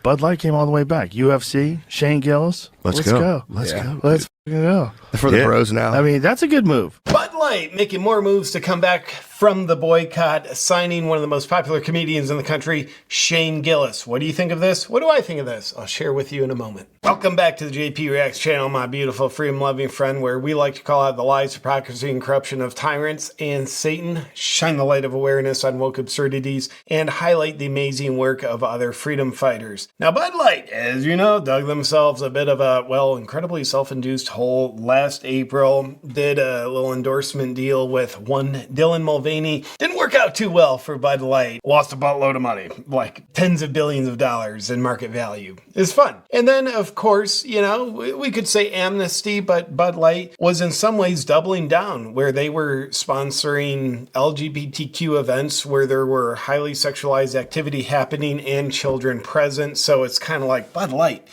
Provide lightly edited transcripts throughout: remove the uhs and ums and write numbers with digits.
Bud Light came all the way back. UFC, Shane Gillis. Let's go. Let's go. Let's go. For the pros now. I mean, that's a good move. Bud Light making more moves to come back from the boycott, signing one of the most popular comedians in the country, Shane Gillis. What do you think of this? What do I think of this? I'll share with you in a moment. Welcome back to the JP Reacts channel, my beautiful freedom-loving friend, where we like to call out the lies, hypocrisy, and corruption of tyrants and Satan, shine the light of awareness on woke absurdities, and highlight the amazing work of other freedom fighters. Now, Bud Light, as you know, dug themselves a bit of a, incredibly self-induced hole last April, did a little endorsement deal with one Dylan Mulvaney. Didn't work out too well for Bud Light. Lost a buttload of money, like tens of billions of dollars in market value. It's fun. And then, of course, we could say amnesty, but Bud Light was in some ways doubling down, where they were sponsoring LGBTQ events where there were highly sexualized activity happening and children present. So it's kind of like, Bud Light,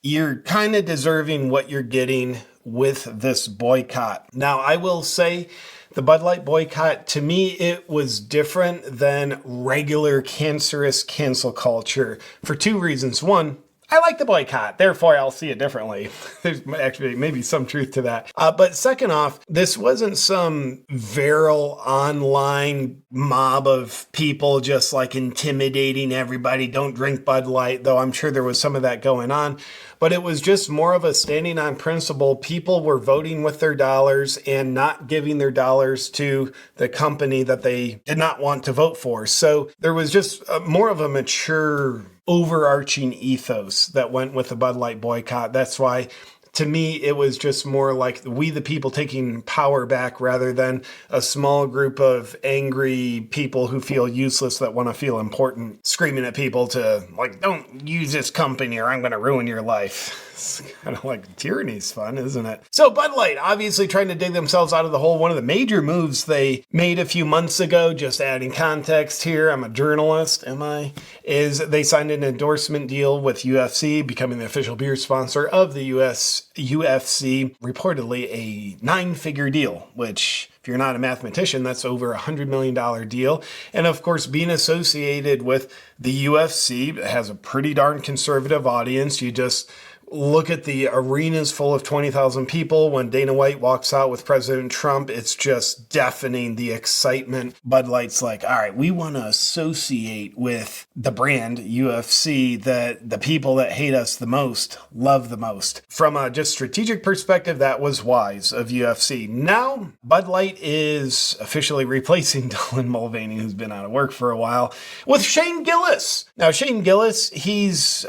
you're kind of deserving what you're getting with this boycott. Now, I will say the Bud Light boycott, to me, it was different than regular cancerous cancel culture for two reasons. One, I like the boycott, therefore I'll see it differently. There's actually maybe some truth to that. But second off, this wasn't some viral online mob of people just like intimidating everybody. Don't drink Bud Light, though I'm sure there was some of that going on. But it was just more of a standing on principle. People were voting with their dollars and not giving their dollars to the company that they did not want to vote for. So there was just more of a mature, overarching ethos that went with the Bud Light boycott. That's why, to me, it was just more like we the people taking power back rather than a small group of angry people who feel useless that want to feel important, screaming at people to, like, don't use this company or I'm going to ruin your life. It's kind of like tyranny's fun, isn't it? So Bud Light, obviously trying to dig themselves out of the hole. One of the major moves they made a few months ago, just adding context here, I'm a journalist, am I? Is they signed an endorsement deal with UFC, becoming the official beer sponsor of the UFC, reportedly a 9-figure deal, which, if you're not a mathematician, that's over $100 million deal. And of course, being associated with the UFC, it has a pretty darn conservative audience. You just look at the arenas full of 20,000 people. When Dana White walks out with President Trump, it's just deafening, the excitement. Bud Light's like, all right, we want to associate with the brand UFC that the people that hate us the most love the most. From a just strategic perspective, that was wise of UFC. Now, Bud Light is officially replacing Dylan Mulvaney, who's been out of work for a while, with Shane Gillis. Now, Shane Gillis, he's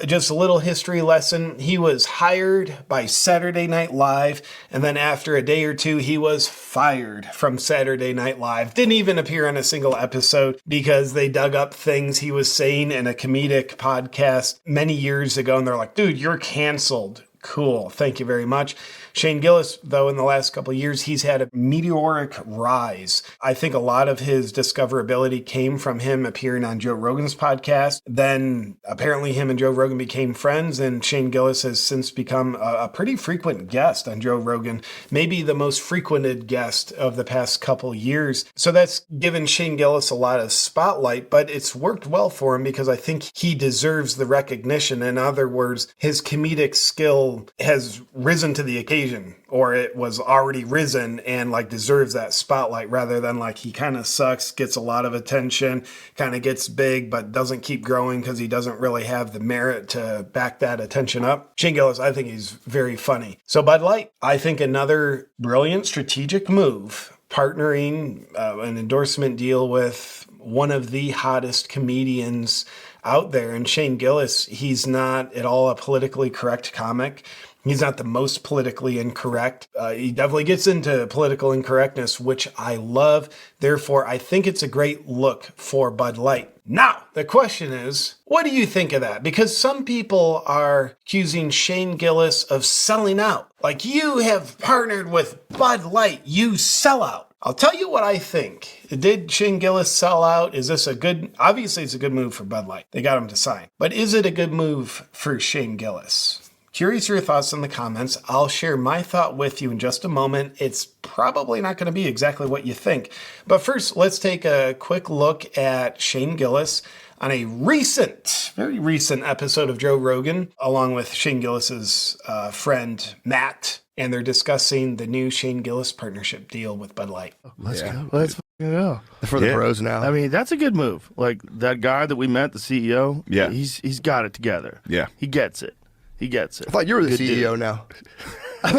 just a little history lesson. He was hired by Saturday Night Live, and then after a day or two, he was fired from Saturday Night Live. Didn't even appear on a single episode because they dug up things he was saying in a comedic podcast many years ago, and they're like, dude, you're canceled. Cool. Thank you very much. Shane Gillis, though, in the last couple of years, he's had a meteoric rise. I think a lot of his discoverability came from him appearing on Joe Rogan's podcast. Then apparently him and Joe Rogan became friends, and Shane Gillis has since become a pretty frequent guest on Joe Rogan, maybe the most frequented guest of the past couple years. So that's given Shane Gillis a lot of spotlight, but it's worked well for him because I think he deserves the recognition. In other words, his comedic skill has risen to the occasion, or it was already risen and like deserves that spotlight, rather than like he kind of sucks, gets a lot of attention, kind of gets big, but doesn't keep growing because he doesn't really have the merit to back that attention up. Shane Gillis, I think he's very funny. So Bud Light, I think another brilliant strategic move, partnering an endorsement deal with one of the hottest comedians out there. And Shane Gillis, he's not at all a politically correct comic. He's not the most politically incorrect. He definitely gets into political incorrectness, which I love. Therefore, I think it's a great look for Bud Light. Now, the question is, what do you think of that? Because some people are accusing Shane Gillis of selling out. Like, you have partnered with Bud Light, you sellout. I'll tell you what I think. Did Shane Gillis sell out? Is this a good, obviously it's a good move for Bud Light. They got him to sign. But is it a good move for Shane Gillis? Curious your thoughts in the comments. I'll share my thought with you in just a moment. It's probably not going to be exactly what you think. But first, let's take a quick look at Shane Gillis. on a very recent episode of Joe Rogan, along with Shane Gillis's friend, Matt. And they're discussing the new Shane Gillis partnership deal with Bud Light. Let's go. Let's go. For the pros now. I mean, that's a good move. Like that guy that we met, the CEO. Yeah. He's got it together. Yeah. He gets it. He gets it. I thought you were the Good CEO dude. now.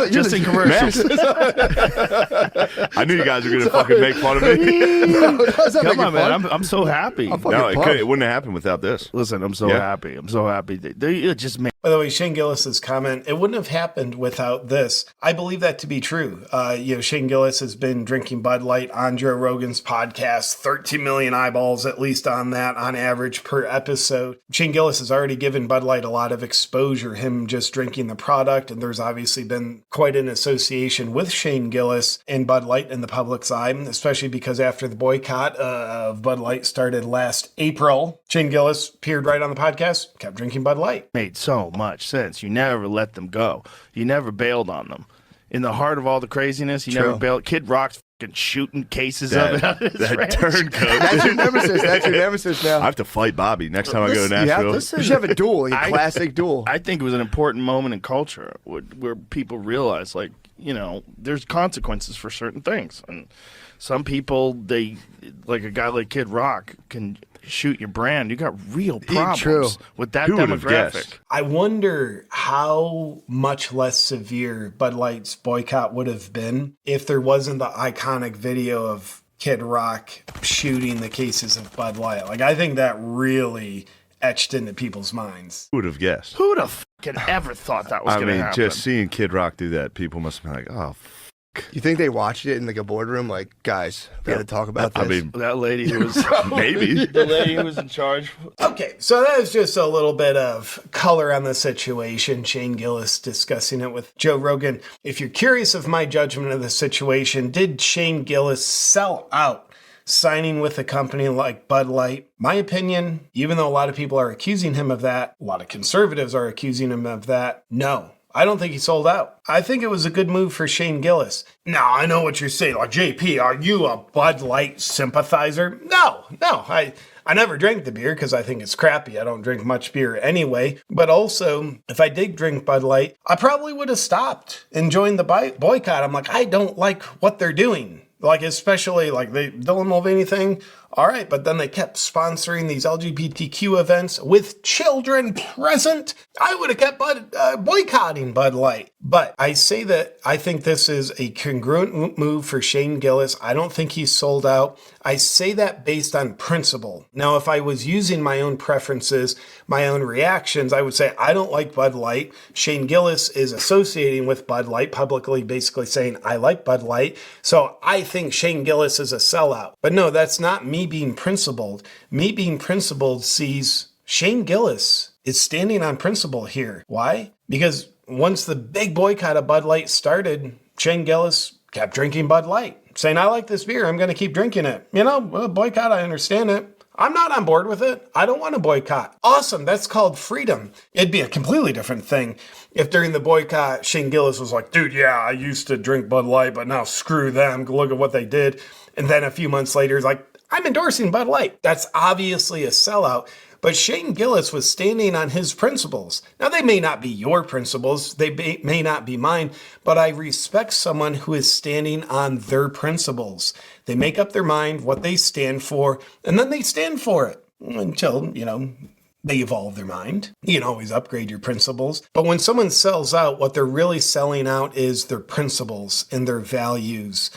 Just in commercials. I knew you guys were going to fucking make fun of me. Come on, man. I'm so happy. No, it wouldn't have happened without this. Listen, I'm so happy. I'm so happy. It just made. By the way, Shane Gillis's comment, it wouldn't have happened without this. I believe that to be true. Shane Gillis has been drinking Bud Light on Joe Rogan's podcast, 13 million eyeballs at least on that on average per episode. Shane Gillis has already given Bud Light a lot of exposure, him just drinking the product, and there's obviously been quite an association with Shane Gillis and Bud Light in the public's eye, especially because after the boycott of Bud Light started last April, Shane Gillis appeared right on the podcast, kept drinking Bud Light. Made so much sense. You never let them go. You never bailed on them. In the heart of all the craziness, you never bailed. Kid Rock's fucking shooting cases of it. That turncoat. That's your nemersis. That's your nemesis now. I have to fight Bobby next time I go to You Nashville. you should have a duel, a classic duel. I think it was an important moment in culture where people realize, there's consequences for certain things. And some people, like a guy like Kid Rock, can shoot your brand. You got real problems with that Who would have demographic. guessed? I wonder how much less severe Bud Light's boycott would have been if there wasn't the iconic video of Kid Rock shooting the cases of Bud Light. Like, I think that really etched into people's minds. Who would have guessed? Who'd have fucking ever thought that was going to happen? Just seeing Kid Rock do that, people must have been like, oh, You think they watched it in like a boardroom? Like, guys, we got to talk about this. I mean, that lady who was maybe. the lady who was in charge. Okay, so that was just a little bit of color on the situation. Shane Gillis discussing it with Joe Rogan. If you're curious of my judgment of the situation, did Shane Gillis sell out signing with a company like Bud Light? My opinion, even though a lot of people are accusing him of that, a lot of conservatives are accusing him of that, no. I don't think he sold out. I think it was a good move for Shane Gillis. Now, I know what you're saying. Like, JP, are you a Bud Light sympathizer? No. I never drank the beer because I think it's crappy. I don't drink much beer anyway. But also, if I did drink Bud Light, I probably would have stopped and joined the boycott. I'm like, I don't like what they're doing. Like, especially, like, they don't love anything. All right, but then they kept sponsoring these LGBTQ events with children present. I would have kept boycotting Bud Light. But I say that I think this is a congruent move for Shane Gillis. I don't think he's sold out. I say that based on principle. Now, if I was using my own preferences, my own reactions, I would say I don't like Bud Light. Shane Gillis is associating with Bud Light, publicly basically saying I like Bud Light. So I think Shane Gillis is a sellout. But no, that's not me being principled. Me being principled sees Shane Gillis is standing on principle here. Why? Because once the big boycott of Bud Light started, Shane Gillis kept drinking Bud Light, saying, I like this beer, I'm going to keep drinking it. Boycott, I understand it. I'm not on board with it. I don't want to boycott. Awesome. That's called freedom. It'd be a completely different thing if during the boycott, Shane Gillis was like, dude, yeah, I used to drink Bud Light, but now screw them. Look at what they did. And then a few months later, he's like, I'm endorsing Bud Light. That's obviously a sellout. But Shane Gillis was standing on his principles. Now, they may not be your principles. They may not be mine. But I respect someone who is standing on their principles. They make up their mind what they stand for, and then they stand for it until, they evolve their mind. You can always upgrade your principles. But when someone sells out, what they're really selling out is their principles and their values.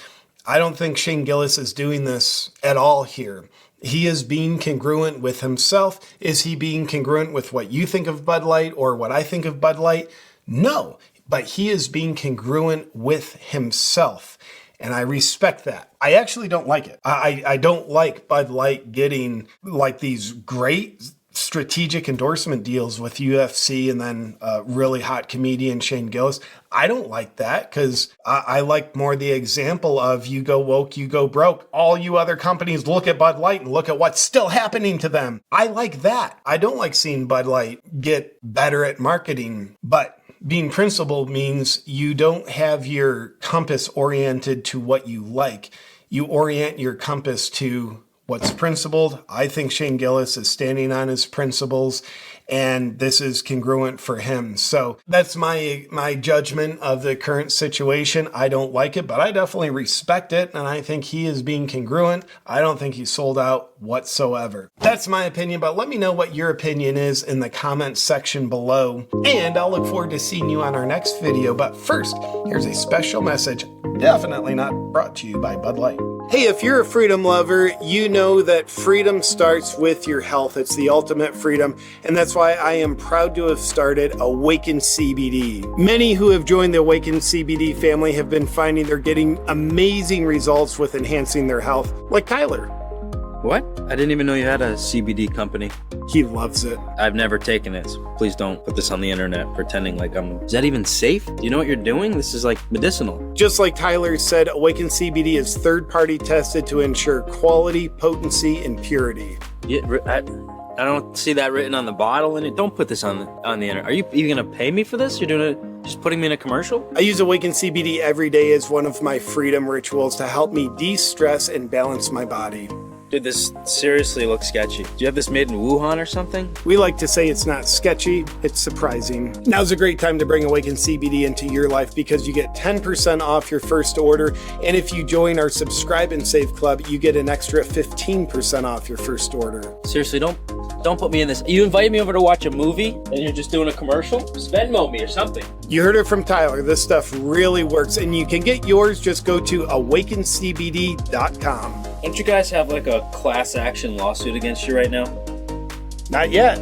I don't think Shane Gillis is doing this at all here. He is being congruent with himself. Is he being congruent with what you think of Bud Light or what I think of Bud Light? No, but he is being congruent with himself. And I respect that. I actually don't like it. I don't like Bud Light getting like these great strategic endorsement deals with UFC and then really hot comedian Shane Gillis. I don't like that because I like more the example of you go woke, you go broke. All you other companies look at Bud Light and look at what's still happening to them. I like that. I don't like seeing Bud Light get better at marketing, but being principled means you don't have your compass oriented to what you like. You orient your compass to what's principled. I think Shane Gillis is standing on his principles, and this is congruent for him. So that's my judgment of the current situation. I don't like it, but I definitely respect it, and I think he is being congruent. I don't think he's sold out whatsoever. That's my opinion, but let me know what your opinion is in the comments section below, and I'll look forward to seeing you on our next video. But first, here's a special message, definitely not brought to you by Bud Light. Hey, if you're a freedom lover, you know that freedom starts with your health. It's the ultimate freedom, and that's why I am proud to have started Awaken CBD. Many who have joined the Awaken CBD family have been finding they're getting amazing results with enhancing their health, like Tyler. What? I didn't even know you had a CBD company. He loves it. I've never taken it, so please don't put this on the internet pretending like I'm... Is that even safe? Do you know what you're doing? This is like medicinal. Just like Tyler said, Awaken CBD is third-party tested to ensure quality, potency, and purity. Yeah, I don't see that written on the bottle, and don't put this on the internet. Are you even gonna pay me for this? You're doing it, just putting me in a commercial? I use Awaken CBD every day as one of my freedom rituals to help me de-stress and balance my body. Dude, this seriously looks sketchy. Do you have this made in Wuhan or something? We like to say it's not sketchy, it's surprising. Now's a great time to bring Awaken CBD into your life because you get 10% off your first order, and if you join our Subscribe and Save Club, you get an extra 15% off your first order. Seriously, don't put me in this. You invited me over to watch a movie, and you're just doing a commercial? Just Venmo me or something. You heard it from Tyler. This stuff really works, and you can get yours. Just go to awakencbd.com. Don't you guys have like a class action lawsuit against you right now? Not yet.